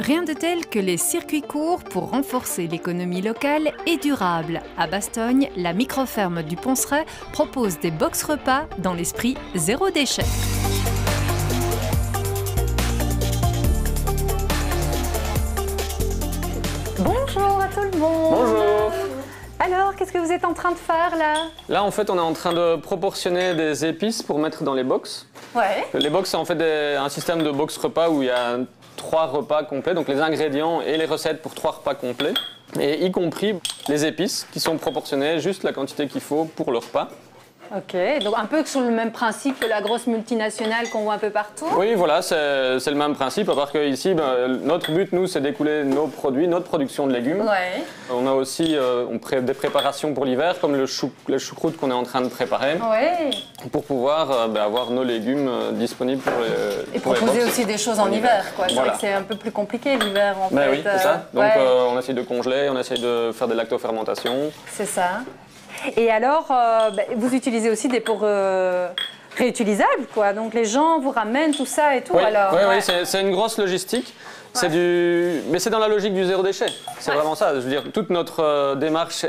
Rien de tel que les circuits courts pour renforcer l'économie locale et durable. À Bastogne, la microferme du Ponceret propose des box repas dans l'esprit zéro déchet. Bonjour à tout le monde. Bonjour. Alors, qu'est-ce que vous êtes en train de faire là? Là, en fait, on est en train de proportionner des épices pour mettre dans les box. Ouais. Les box, c'est en fait un système de box repas où il y a 3 repas complets, donc les ingrédients et les recettes pour 3 repas complets, et y compris les épices qui sont proportionnées, juste la quantité qu'il faut pour le repas. Ok, donc un peu sur le même principe que la grosse multinationale qu'on voit un peu partout. Oui, voilà, c'est le même principe, à part qu'ici, notre but, nous, c'est d'écouler nos produits, notre production de légumes. Ouais. On a aussi des préparations pour l'hiver, comme la choucroute qu'on est en train de préparer, Ouais. pour pouvoir avoir nos légumes disponibles pour les Et pour les proposer box. aussi des choses en hiver, quoi. C'est Voilà. vrai que c'est un peu plus compliqué l'hiver, en Ben fait. oui, c'est ça. Donc ouais. on essaye de congeler, on essaye de faire des lactofermentations. C'est ça. Et alors, vous utilisez aussi des pots réutilisables, quoi. Donc les gens vous ramènent tout ça et tout. Oui, alors. oui, Ouais. c'est une grosse logistique. Ouais. Mais c'est dans la logique du zéro déchet. C'est vraiment ça. Je veux dire, toute notre démarche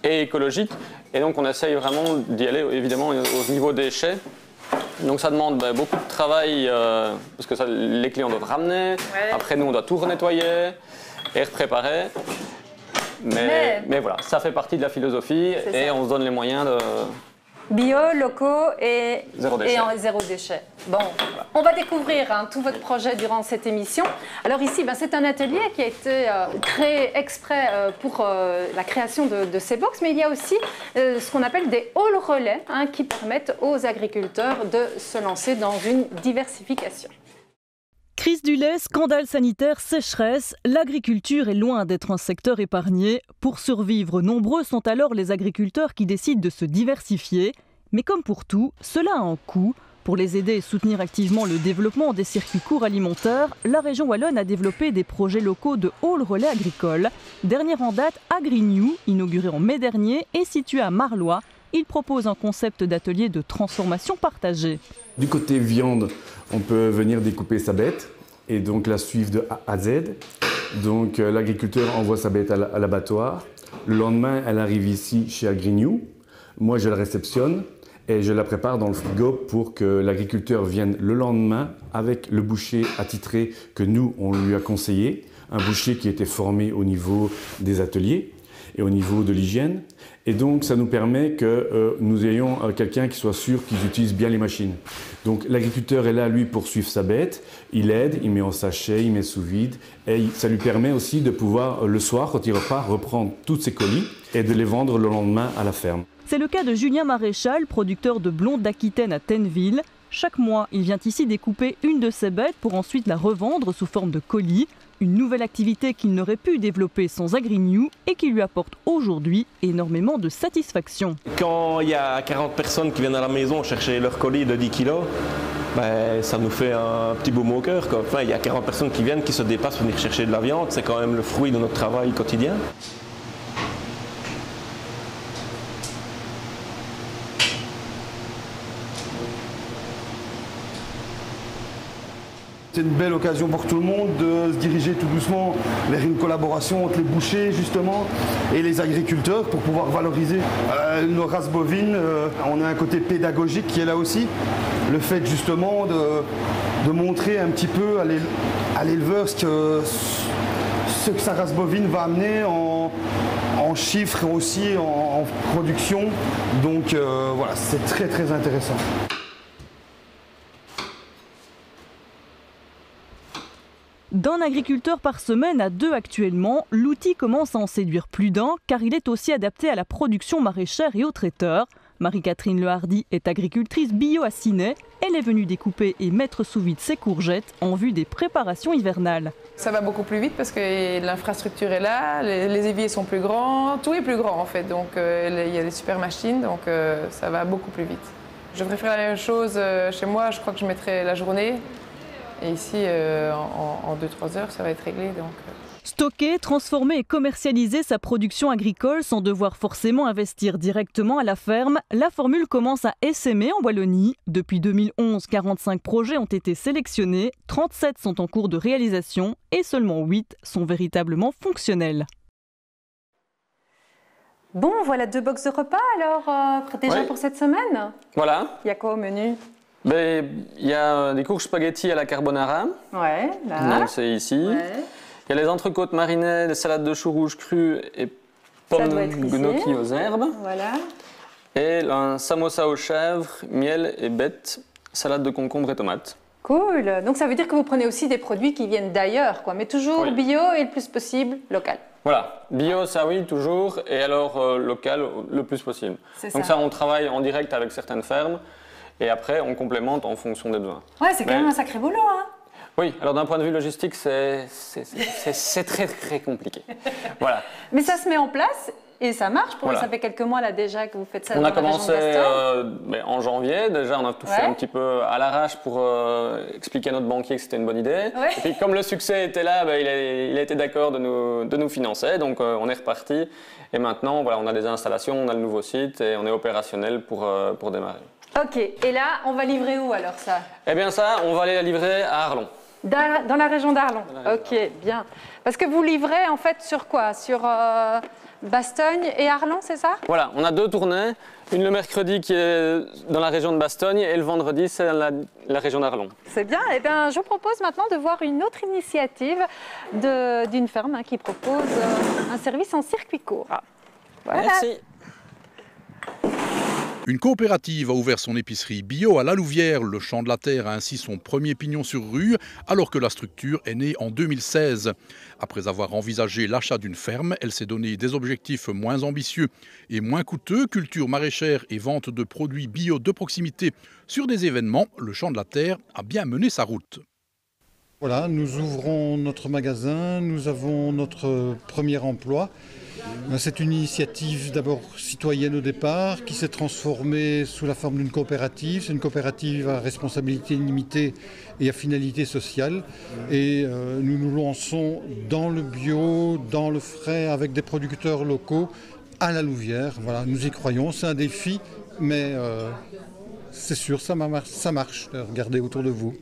est écologique. Et donc on essaye vraiment d'y aller, évidemment, au niveau déchets. Donc ça demande beaucoup de travail, parce que les clients doivent ramener. Ouais. Après, nous, on doit tout renettoyer et repréparer. Mais voilà, ça fait partie de la philosophie et ça. on se donne les moyens de... Bio, locaux et Zéro déchet. en zéro déchet. Bon, on va découvrir tout votre projet durant cette émission. Alors ici, c'est un atelier qui a été créé exprès pour la création de ces box, mais il y a aussi ce qu'on appelle des halls relais qui permettent aux agriculteurs de se lancer dans une diversification. Crise du lait, scandale sanitaire, sécheresse, l'agriculture est loin d'être un secteur épargné. Pour survivre, nombreux sont alors les agriculteurs qui décident de se diversifier. Mais comme pour tout, cela a un coût. Pour les aider et soutenir activement le développement des circuits courts alimentaires, la région wallonne a développé des projets locaux de hall relais agricoles. Dernier en date, AgriNew, inauguré en mai dernier et situé à Marlois. Il propose un concept d'atelier de transformation partagée. Du côté viande, on peut venir découper sa bête et donc la suivre de A à Z. Donc l'agriculteur envoie sa bête à l'abattoir. Le lendemain, elle arrive ici chez AgriNew. Moi, je la réceptionne et je la prépare dans le frigo pour que l'agriculteur vienne le lendemain avec le boucher attitré que nous, on lui a conseillé. Un boucher qui était formé au niveau des ateliers et au niveau de l'hygiène. Et donc, ça nous permet que nous ayons quelqu'un qui soit sûr qu'ils utilisent bien les machines. Donc, l'agriculteur est là, lui, pour suivre sa bête. Il aide, il met en sachet, il met sous vide. Et ça lui permet aussi de pouvoir, le soir, quand il repart, reprendre tous ses colis et de les vendre le lendemain à la ferme. C'est le cas de Julien Maréchal, producteur de blondes d'Aquitaine à Tenneville. Chaque mois, il vient ici découper une de ses bêtes pour ensuite la revendre sous forme de colis. Une nouvelle activité qu'il n'aurait pu développer sans AgriNew et qui lui apporte aujourd'hui énormément de satisfaction. Quand il y a 40 personnes qui viennent à la maison chercher leur colis de 10 kilos, ça nous fait un petit baume au cœur. Enfin, il y a 40 personnes qui viennent, qui se dépassent pour venir chercher de la viande. C'est quand même le fruit de notre travail quotidien. C'est une belle occasion pour tout le monde de se diriger tout doucement vers une collaboration entre les bouchers justement et les agriculteurs pour pouvoir valoriser nos races bovines. On a un côté pédagogique qui est là aussi. Le fait justement de montrer un petit peu à l'éleveur ce que sa race bovine va amener en chiffres et aussi en production. Donc voilà, c'est très très intéressant. D'un agriculteur par semaine à 2 actuellement, l'outil commence à en séduire plus d'un car il est aussi adapté à la production maraîchère et aux traiteurs. Marie-Catherine Lehardy est agricultrice bio à Ciney. Elle est venue découper et mettre sous vide ses courgettes en vue des préparations hivernales. Ça va beaucoup plus vite parce que l'infrastructure est là, les éviers sont plus grands, tout est plus grand en fait. Donc il y a des super machines, donc ça va beaucoup plus vite. Je préfère la même chose chez moi, je crois que je mettrai la journée. Et ici, en 2-3 heures, ça va être réglé. Donc, Stocker, transformer et commercialiser sa production agricole sans devoir forcément investir directement à la ferme, la formule commence à essaimer en Wallonie. Depuis 2011, 45 projets ont été sélectionnés, 37 sont en cours de réalisation et seulement 8 sont véritablement fonctionnels. Bon, voilà 2 box de repas alors, déjà pour cette semaine. Voilà. Il y a quoi au menu? Il y a des courges spaghetti à la carbonara. Ouais, là. Donc c'est ici. Ouais. Il y a les entrecôtes marinées, des salades de choux rouges crus et pommes gnocchi aux herbes. Voilà. Et un samosa aux chèvres, miel et bête, salade de concombre et tomates. Cool. Donc ça veut dire que vous prenez aussi des produits qui viennent d'ailleurs, quoi, mais toujours bio et le plus possible local. Voilà, bio ça oui, toujours, et alors local le plus possible. Donc ça on travaille en direct avec certaines fermes, et après on complémente en fonction des besoins. Ouais, c'est quand même un sacré boulot, hein. Oui, alors d'un point de vue logistique, c'est très très compliqué. Voilà. Mais ça se met en place et ça marche. Ça fait quelques mois là déjà que vous faites ça. On a commencé en janvier, déjà on a tout fait un petit peu à l'arrache pour expliquer à notre banquier que c'était une bonne idée. Ouais. Et puis comme le succès était là, il a été d'accord de nous financer, donc on est reparti. Et maintenant voilà, on a des installations, on a le nouveau site et on est opérationnel pour démarrer. Ok, et là on va livrer où alors ça? Eh bien ça, on va aller la livrer à Arlon. Dans la région d'Arlon. Ok, bien. Parce que vous livrez en fait sur quoi? Sur Bastogne et Arlon, c'est ça? Voilà, on a 2 tournées. Une le mercredi qui est dans la région de Bastogne et le vendredi c'est la région d'Arlon. C'est bien. Eh bien, je vous propose maintenant de voir une autre initiative d'une ferme qui propose un service en circuit court. Voilà. Merci. Une coopérative a ouvert son épicerie bio à La Louvière. Le Champ de la Terre a ainsi son premier pignon sur rue, alors que la structure est née en 2016. Après avoir envisagé l'achat d'une ferme, elle s'est donné des objectifs moins ambitieux et moins coûteux, culture maraîchère et vente de produits bio de proximité sur des événements. Le Champ de la Terre a bien mené sa route. Voilà, nous ouvrons notre magasin, nous avons notre premier emploi. C'est une initiative d'abord citoyenne au départ qui s'est transformée sous la forme d'une coopérative. C'est une coopérative à responsabilité limitée et à finalité sociale. Et nous nous lançons dans le bio, dans le frais avec des producteurs locaux à La Louvière. Voilà, nous y croyons, c'est un défi, mais c'est sûr, ça marche. Regardez autour de vous.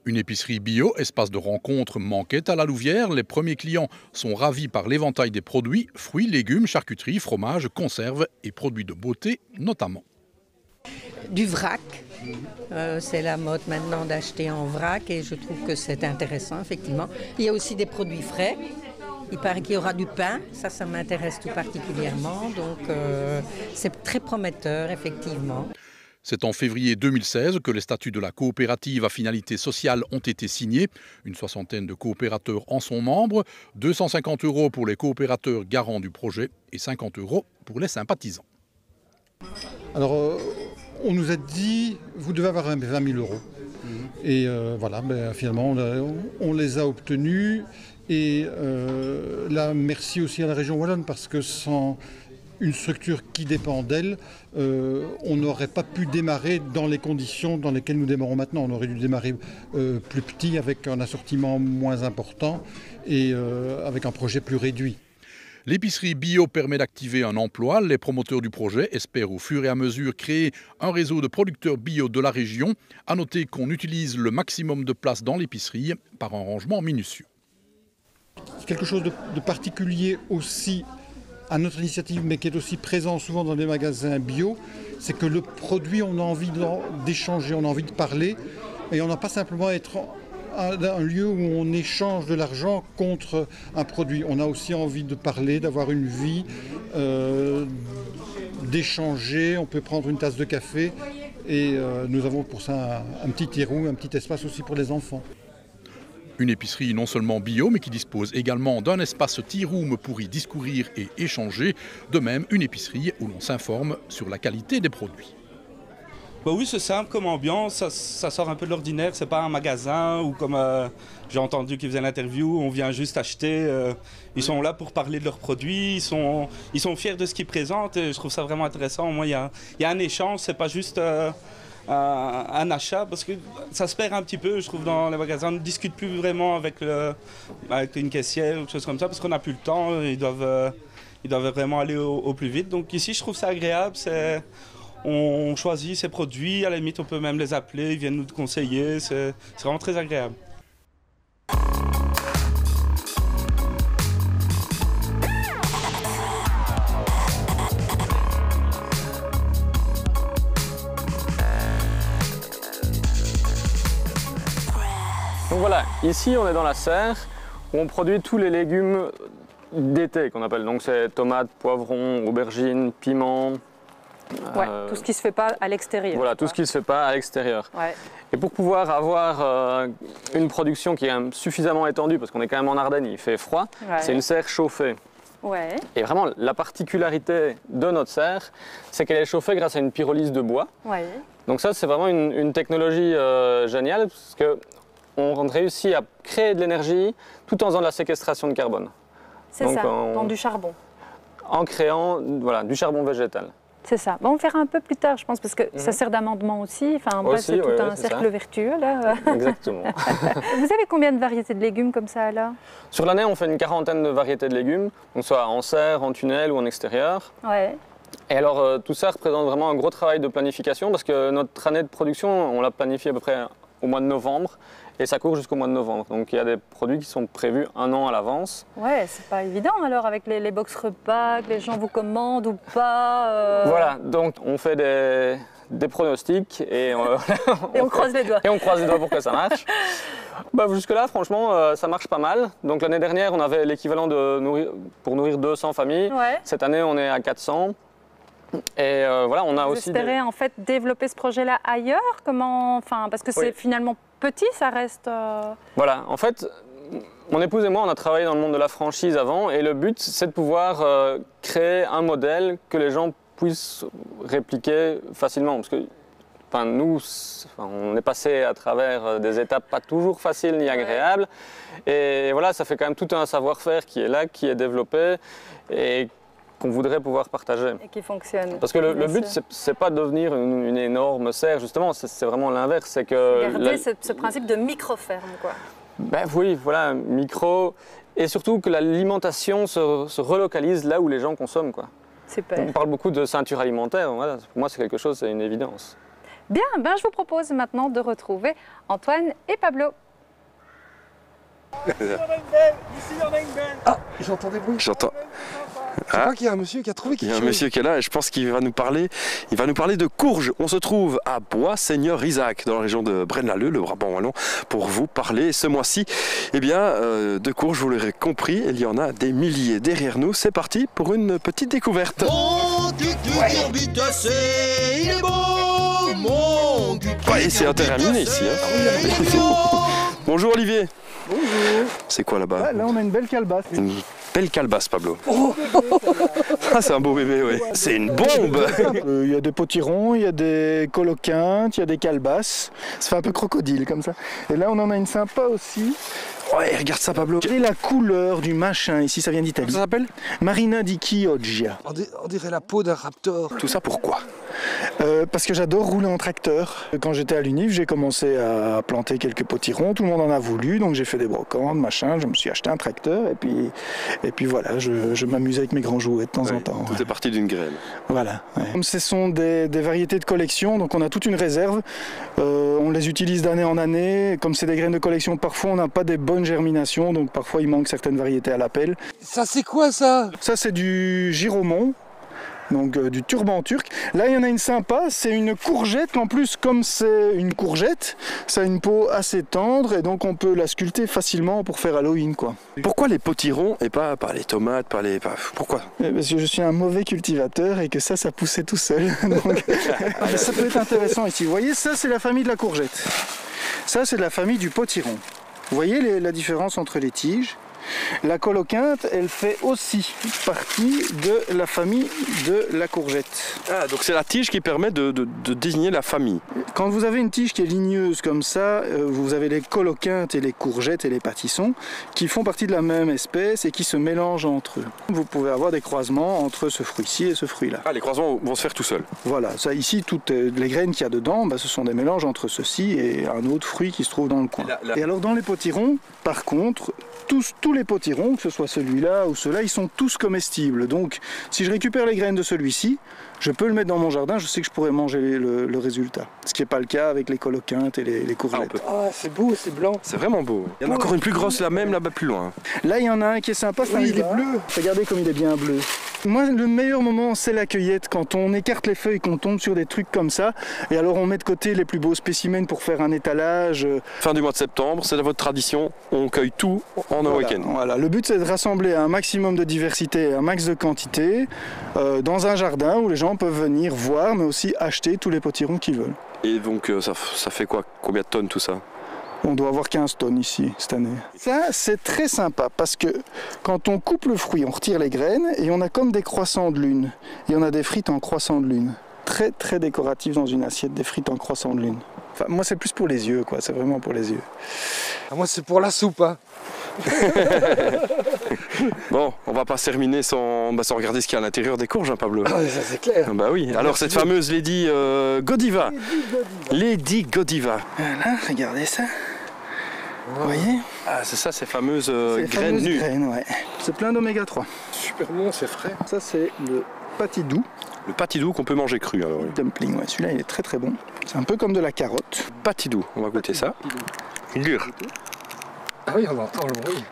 Une épicerie bio, espace de rencontre, manquait à La Louvière. Les premiers clients sont ravis par l'éventail des produits, fruits, légumes, charcuterie, fromage, conserves et produits de beauté notamment. Du vrac, c'est la mode maintenant d'acheter en vrac et je trouve que c'est intéressant effectivement. Il y a aussi des produits frais. Il paraît qu'il y aura du pain, ça m'intéresse tout particulièrement, donc c'est très prometteur effectivement. C'est en février 2016 que les statuts de la coopérative à finalité sociale ont été signés. Une soixantaine de coopérateurs en sont membres, 250 € pour les coopérateurs garants du projet et 50 € pour les sympathisants. Alors, on nous a dit, vous devez avoir 20 000 €. Et voilà, finalement, on les a obtenus. Et là, merci aussi à la région wallonne parce que sans une structure qui dépend d'elle, on n'aurait pas pu démarrer dans les conditions dans lesquelles nous démarrons maintenant. On aurait dû démarrer plus petit, avec un assortiment moins important et avec un projet plus réduit. L'épicerie bio permet d'activer un emploi. Les promoteurs du projet espèrent au fur et à mesure créer un réseau de producteurs bio de la région. À noter qu'on utilise le maximum de place dans l'épicerie par un rangement minutieux. Quelque chose de particulier aussi à notre initiative, mais qui est aussi présent souvent dans les magasins bio, c'est que le produit, on a envie d'échanger, on a envie de parler, et on n'a pas simplement à être un lieu où on échange de l'argent contre un produit. On a aussi envie de parler, d'avoir une vie, d'échanger, on peut prendre une tasse de café, et nous avons pour ça un petit tirou, un petit espace aussi pour les enfants. Une épicerie non seulement bio, mais qui dispose également d'un espace tea room pour y discourir et échanger. De même, une épicerie où l'on s'informe sur la qualité des produits. Bah oui, c'est simple comme ambiance, ça sort un peu de l'ordinaire, c'est pas un magasin ou comme j'ai entendu qu'ils faisaient l'interview, on vient juste acheter. Ils sont là pour parler de leurs produits, ils sont fiers de ce qu'ils présentent et je trouve ça vraiment intéressant. Au moins, il y a un échange, c'est pas juste un achat, parce que ça se perd un petit peu, je trouve, dans les magasins. On ne discute plus vraiment avec une caissière ou quelque chose comme ça, parce qu'on n'a plus le temps, ils doivent vraiment aller au plus vite. Donc ici, je trouve ça agréable, on choisit ses produits, à la limite, on peut même les appeler, ils viennent nous conseiller, c'est vraiment très agréable. Donc voilà, ici on est dans la serre où on produit tous les légumes d'été qu'on appelle. Donc c'est tomates, poivrons, aubergines, piments. Ouais, tout ce qui ne se fait pas à l'extérieur. Voilà, tout ce qui ne se fait pas à l'extérieur. Ouais. Et pour pouvoir avoir une production qui est suffisamment étendue, parce qu'on est quand même en Ardennes, il fait froid, c'est une serre chauffée. Ouais. Et vraiment, la particularité de notre serre, c'est qu'elle est chauffée grâce à une pyrolyse de bois. Ouais. Donc ça, c'est vraiment une technologie géniale, parce qu'on réussit à créer de l'énergie tout en faisant de la séquestration de carbone. C'est ça, dans du charbon. En créant du charbon végétal. C'est ça. Bon, on verra un peu plus tard, je pense, parce que ça sert d'amendement aussi. Enfin, bref, c'est tout un cercle vertueux, là. Exactement. Vous avez combien de variétés de légumes comme ça, là? Sur l'année, on fait une quarantaine de variétés de légumes, donc soit en serre, en tunnel ou en extérieur. Ouais. Et alors, tout ça représente vraiment un gros travail de planification, parce que notre année de production, on l'a planifiée à peu près au mois de novembre. Et ça court jusqu'au mois de novembre. Donc il y a des produits qui sont prévus 1 an à l'avance. Ouais, c'est pas évident alors avec les box repas, que les gens vous commandent ou pas. Voilà, donc on fait des pronostics et on croise les doigts. Et on croise les doigts pour que ça marche. Jusque-là, franchement, ça marche pas mal. Donc l'année dernière, on avait l'équivalent pour nourrir 200 familles. Ouais. Cette année, on est à 400. Et voilà, on a vous aussi. espérez en fait développer ce projet-là ailleurs? Parce que c'est finalement petit, ça reste. Voilà, en fait, mon épouse et moi, on a travaillé dans le monde de la franchise avant, et le but, c'est de pouvoir créer un modèle que les gens puissent répliquer facilement, parce que. Nous, on est passé à travers des étapes pas toujours faciles ni agréables, et voilà, ça fait quand même tout un savoir-faire qui est là, qui est développé, et qu'on voudrait pouvoir partager. Et qui fonctionne. Parce que le but, c'est pas de devenir une énorme serre, justement, c'est vraiment l'inverse. C'est que garder ce principe de micro-ferme, quoi. Oui, voilà, micro, et surtout que l'alimentation se relocalise là où les gens consomment, quoi. Super. On parle beaucoup de ceinture alimentaire, voilà, pour moi c'est quelque chose, c'est une évidence. Bien, je vous propose maintenant de retrouver Antoine et Pablo. Ici, il y en a une belle. Ah, j'entends des bruits. J'entends. Je crois qu'il y a un monsieur qui a trouvé quelque chose. Il y a un monsieur qui est là et je pense qu'il va nous parler. Il va nous parler de courges. On se trouve à Bois-Seigneur-Isaac, dans la région de Braine-l'Alleud, le Brabant wallon, pour vous parler ce mois-ci. De courges, vous l'aurez compris, il y en a des milliers derrière nous. C'est parti pour une petite découverte. C'est interminé ici. Bonjour Olivier. Bonjour. C'est quoi là-bas? Là, on a une belle calebasse. Une belle calebasse, Pablo. C'est un beau bébé, oui. C'est une bombe. Il y a des potirons, il y a des coloquintes, il y a des calebasses. Ça fait un peu crocodile comme ça. Et là, on en a une sympa aussi. Ouais, regarde ça, Pablo. Et la couleur du machin, ici, ça vient d'Italie. Ça s'appelle Marina di Chioggia. On dirait la peau d'un raptor. Tout ça pourquoi? Parce que j'adore rouler en tracteur. Quand j'étais à l'UNIF, j'ai commencé à planter quelques potirons. Tout le monde en a voulu, donc j'ai fait des brocantes, machin. Je me suis acheté un tracteur et puis voilà, je m'amuse avec mes grands jouets de temps en temps. Tout est parti d'une graine. Voilà. Ouais. Ce sont des variétés de collection, donc on a toute une réserve. On les utilise d'année en année. Comme c'est des graines de collection, parfois on n'a pas des bonnes germinations, donc parfois il manque certaines variétés à l'appel. Ça c'est quoi ça? Ça c'est du giromon. Donc du turban turc. Là il y en a une sympa, c'est une courgette. En plus comme c'est une courgette, ça a une peau assez tendre et donc on peut la sculpter facilement pour faire Halloween, quoi. Pourquoi les potirons et pas les tomates, pourquoi? Parce que je suis un mauvais cultivateur et que ça poussait tout seul. Donc, ça peut être intéressant ici. Vous voyez, ça c'est la famille de la courgette. Ça c'est de la famille du potiron. Vous voyez la différence entre les tiges? La coloquinte, elle fait aussi partie de la famille de la courgette. Ah, donc c'est la tige qui permet de désigner la famille. Quand vous avez une tige qui est ligneuse comme ça, vous avez les coloquintes et les courgettes et les pâtissons qui font partie de la même espèce et qui se mélangent entre eux. Vous pouvez avoir des croisements entre ce fruit-ci et ce fruit-là. Ah, les croisements vont se faire tout seuls. Voilà, ça ici, toutes les graines qu'il y a dedans, ce sont des mélanges entre ceci et un autre fruit qui se trouve dans le coin. Et alors dans les potirons, par contre, tous les potirons, que ce soit celui-là ou ceux-là, ils sont tous comestibles. Donc si je récupère les graines de celui-ci, je peux le mettre dans mon jardin, je sais que je pourrais manger le résultat. Ce qui n'est pas le cas avec les coloquintes et les courgettes. Ah, c'est beau, c'est blanc. C'est vraiment beau. Il y en a encore une plus grosse, la même là-bas plus loin. Là, il y en a un qui est sympa, il est bleu. Regardez comme il est bien bleu. Moi, le meilleur moment, c'est la cueillette, quand on écarte les feuilles, qu'on tombe sur des trucs comme ça. Et alors, on met de côté les plus beaux spécimens pour faire un étalage. Fin du mois de septembre, c'est votre tradition, on cueille tout en un week-end. Voilà, le but, c'est de rassembler un maximum de diversité, un max de quantité, dans un jardin où les gens peuvent venir voir, mais aussi acheter tous les potirons qu'ils veulent. Et donc, ça fait quoi? Combien de tonnes tout ça? On doit avoir 15 tonnes ici, cette année. Ça, c'est très sympa, parce que quand on coupe le fruit, on retire les graines, et on a comme des croissants de lune. Et on a des frites en croissant de lune. Très, très décoratif dans une assiette, des frites en croissant de lune. Enfin, moi, c'est plus pour les yeux, quoi. C'est vraiment pour les yeux. Moi, c'est pour la soupe, hein. Bon, on va pas se terminer sans regarder ce qu'il y a à l'intérieur des courges, hein, Pablo. Ah, ça c'est clair. Bah oui, alors cette fameuse Lady Godiva. Lady Godiva. Voilà, regardez ça. Vous voyez? Ah, c'est ça, ces fameuses graines nues. Ouais. C'est plein d'oméga 3. Super bon, c'est frais. Ça, c'est le patidou. Le patidou qu'on peut manger cru. Alors, oui. Dumpling, ouais. Celui-là, il est très très bon. C'est un peu comme de la carotte. Patidou, on va goûter ça. Dur. Ah oui, on entend le bruit.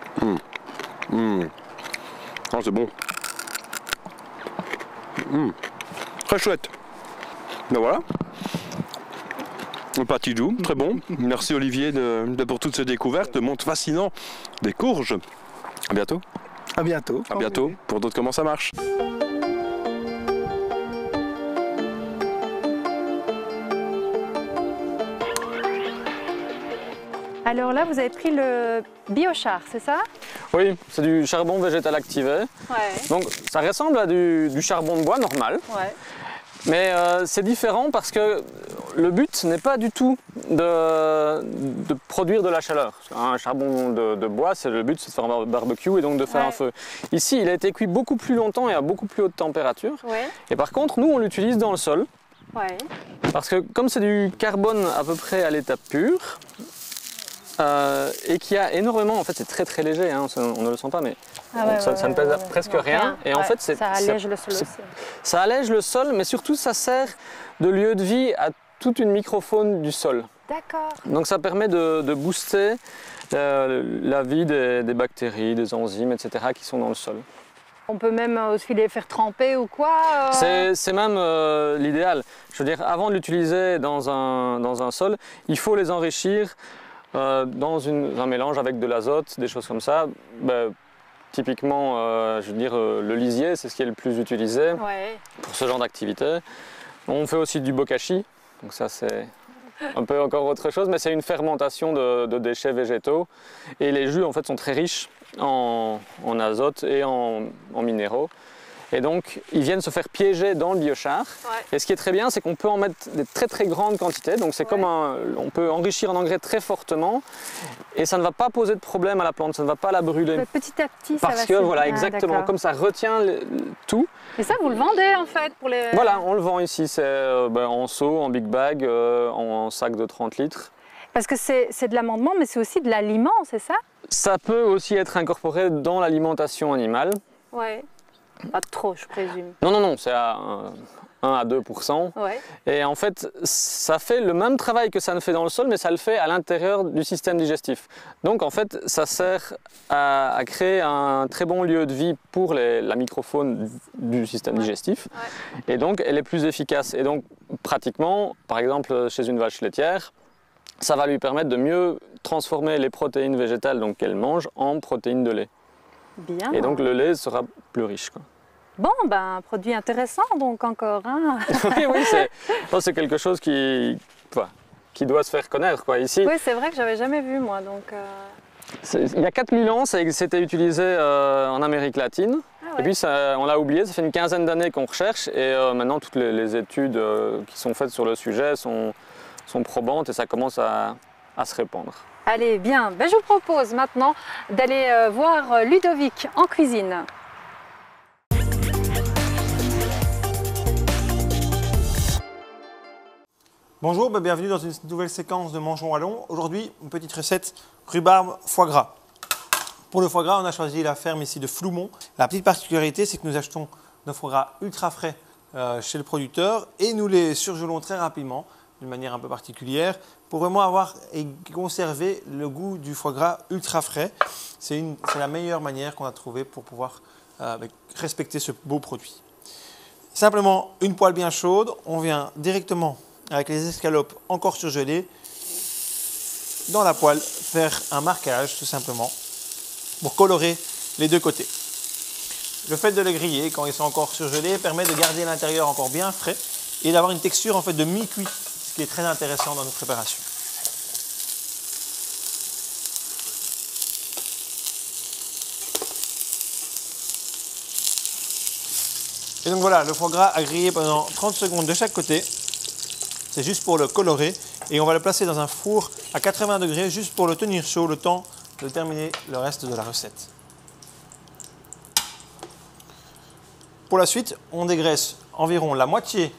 Oh, c'est bon. Très chouette. Ben voilà. Le patidou, très bon. Merci Olivier pour toutes ces découvertes, le monde fascinant des courges. À bientôt. À bientôt. À bientôt pour d'autres Comment ça marche. Alors là, vous avez pris le biochar, c'est ça? Oui, c'est du charbon végétal activé. Ouais. Donc ça ressemble à du charbon de bois normal. Ouais. Mais c'est différent parce que le but n'est pas du tout de produire de la chaleur. Un charbon de bois, le but c'est de faire un barbecue et donc de faire un feu. Ici, il a été cuit beaucoup plus longtemps et à beaucoup plus haute température. Ouais. Et par contre, nous, on l'utilise dans le sol. Ouais. Parce que comme c'est du carbone à peu près à l'état pur, et qui a énormément, en fait c'est très très léger, hein, on ne le sent pas, mais ça ne pèse presque rien. Et en fait, ça allège le sol aussi. Ça allège le sol, mais surtout ça sert de lieu de vie à toute une microfaune du sol. D'accord. Donc ça permet de booster la vie des bactéries, des enzymes, etc. qui sont dans le sol. On peut même aussi les faire tremper ou quoi C'est même l'idéal. Je veux dire, avant de l'utiliser dans un sol, il faut les enrichir dans un mélange avec de l'azote, des choses comme ça. Typiquement, je veux dire, le lisier, c'est ce qui est le plus utilisé pour ce genre d'activité. On fait aussi du bokashi, donc ça c'est un peu encore autre chose, mais c'est une fermentation de déchets végétaux. Et les jus en fait sont très riches en azote et en minéraux. Et donc, ils viennent se faire piéger dans le biochar. Et ce qui est très bien, c'est qu'on peut en mettre des très très grandes quantités. Donc c'est comme on peut enrichir un engrais très fortement et ça ne va pas poser de problème à la plante, ça ne va pas la brûler. Petit à petit, ça va. Parce que voilà, exactement, comme ça retient tout. Et ça, vous le vendez en fait pour les... Voilà, on le vend ici, c'est en seau, en big bag, en sac de 30 litres. Parce que c'est de l'amendement, mais c'est aussi de l'aliment, c'est ça? Ça peut aussi être incorporé dans l'alimentation animale. Ouais. Pas trop, je présume. Non, c'est à 1 à 2%. Ouais. Et en fait, ça fait le même travail que ça ne fait dans le sol, mais ça le fait à l'intérieur du système digestif. Donc en fait, ça sert à créer un très bon lieu de vie pour la microfaune du système digestif. Ouais. Et donc, elle est plus efficace. Et donc, pratiquement, par exemple, chez une vache laitière, ça va lui permettre de mieux transformer les protéines végétales qu'elle mange en protéines de lait. Bien. Et donc le lait sera plus riche, quoi. Bon, un produit intéressant donc encore. Hein. oui, c'est quelque chose qui doit se faire connaître, quoi, ici. Oui, c'est vrai que j'avais jamais vu moi. Donc, Il y a 4000 ans, c'était utilisé en Amérique latine. Et puis on l'a oublié, ça fait une quinzaine d'années qu'on recherche et maintenant toutes les études qui sont faites sur le sujet sont probantes et ça commence à se répandre. Allez, bien, je vous propose maintenant d'aller voir Ludovic en cuisine. Bonjour, bienvenue dans une nouvelle séquence de Mangeons Wallons. Aujourd'hui, une petite recette rhubarbe foie gras. Pour le foie gras, on a choisi la ferme ici de Floumont. La petite particularité, c'est que nous achetons nos foie gras ultra frais chez le producteur et nous les surgelons très rapidement, d'une manière un peu particulière, pour vraiment avoir et conserver le goût du foie gras ultra frais. C'est la meilleure manière qu'on a trouvée pour pouvoir respecter ce beau produit. Simplement, une poêle bien chaude, on vient directement avec les escalopes encore surgelées dans la poêle faire un marquage tout simplement pour colorer les deux côtés. Le fait de les griller quand ils sont encore surgelés permet de garder l'intérieur encore bien frais et d'avoir une texture en fait de mi-cuit, ce qui est très intéressant dans notre préparation. Et donc voilà, le foie gras a grillé pendant 30 secondes de chaque côté. C'est juste pour le colorer et on va le placer dans un four à 80 degrés juste pour le tenir chaud le temps de terminer le reste de la recette. Pour la suite, on dégraisse environ la moitié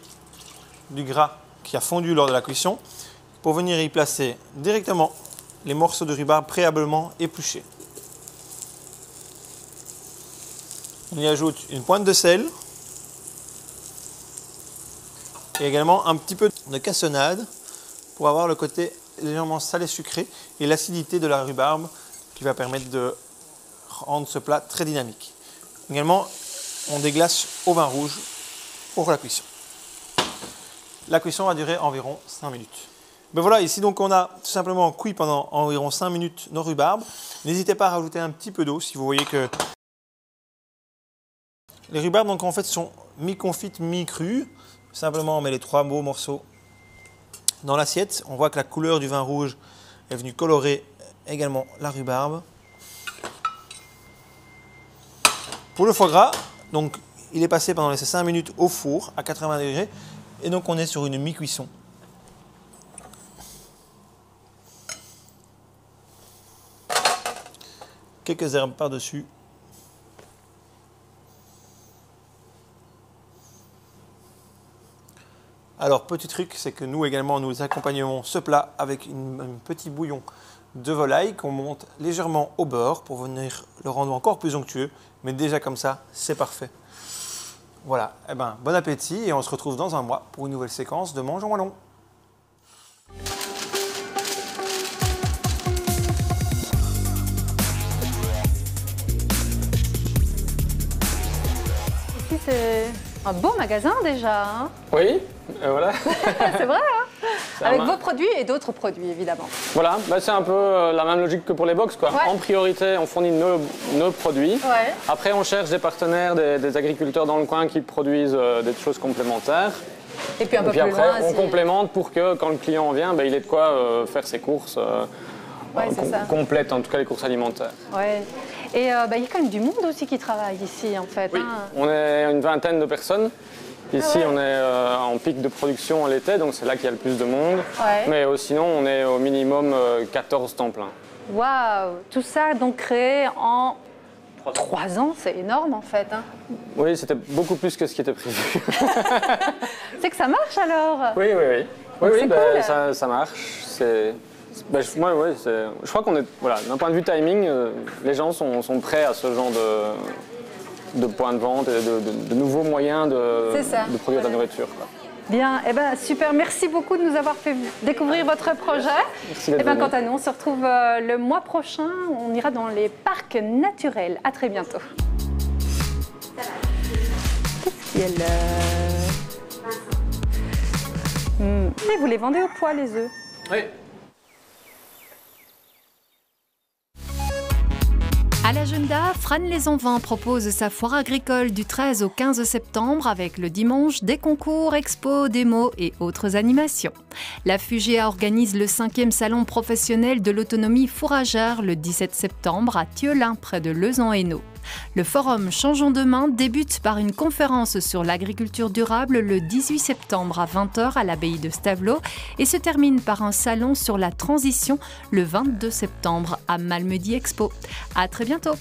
du gras qui a fondu lors de la cuisson pour venir y placer directement les morceaux de rhubarbe préalablement épluchés. On y ajoute une pointe de sel. Et également un petit peu de cassonade pour avoir le côté légèrement salé sucré et l'acidité de la rhubarbe qui va permettre de rendre ce plat très dynamique. Également, on déglace au vin rouge pour la cuisson. La cuisson va durer environ 5 minutes. Voilà, ici donc on a tout simplement cuit pendant environ 5 minutes nos rhubarbes. N'hésitez pas à rajouter un petit peu d'eau si vous voyez que les rhubarbes donc en fait sont mi-confites, mi-crues. Simplement, on met les 3 beaux morceaux dans l'assiette. On voit que la couleur du vin rouge est venue colorer également la rhubarbe. Pour le foie gras, donc, il est passé pendant les 5 minutes au four à 80 degrés. Et donc, on est sur une mi-cuisson. Quelques herbes par-dessus. Alors, petit truc, c'est que nous également, nous accompagnons ce plat avec un petit bouillon de volaille qu'on monte légèrement au beurre pour venir le rendre encore plus onctueux. Mais déjà comme ça, c'est parfait. Voilà, bon appétit et on se retrouve dans un mois pour une nouvelle séquence de Mangeons Wallons. Ici, c'est un beau magasin déjà. Hein? Oui, voilà. C'est vrai, hein? Avec vos produits et d'autres produits, évidemment. Voilà, c'est un peu la même logique que pour les box, quoi. Ouais. En priorité, on fournit nos produits. Ouais. Après, on cherche des partenaires, des agriculteurs dans le coin qui produisent des choses complémentaires. Et puis un peu plus après, loin, on complémente pour que quand le client vient, il ait de quoi faire ses courses complètes, en tout cas les courses alimentaires. Ouais. Et il y a quand même du monde aussi qui travaille ici, en fait. Oui. Hein. On est une vingtaine de personnes. Ici, on est en pic de production à l'été, donc c'est là qu'il y a le plus de monde. Ouais. Mais sinon, on est au minimum 14 temps plein. Waouh! Tout ça donc créé en 3 ans, c'est énorme en fait. Hein. Oui, c'était beaucoup plus que ce qui était prévu. C'est que ça marche alors? Oui, oui, oui. Oui, oui, cool. ça marche. Je crois qu'on est, voilà, d'un point de vue timing, les gens sont prêts à ce genre de points de vente et de nouveaux moyens de produire de la nourriture. Quoi. Bien, super, merci beaucoup de nous avoir fait découvrir votre projet. Merci d'être venu. Quant à nous, on se retrouve le mois prochain, on ira dans les parcs naturels. À très bientôt. Qu'est-ce qu'il y a là? Et vous les vendez au poids, les œufs? Oui. À l'agenda, Fran Les Envins propose sa foire agricole du 13 au 15 septembre avec le dimanche des concours, expos, démos et autres animations. La Fugéa organise le 5e salon professionnel de l'autonomie fourragère le 17 septembre à Thiolin, près de Leuze-en-Hainaut. Le forum Changeons Demain débute par une conférence sur l'agriculture durable le 18 septembre à 20h à l'abbaye de Stavelot et se termine par un salon sur la transition le 22 septembre à Malmedy Expo. À très bientôt.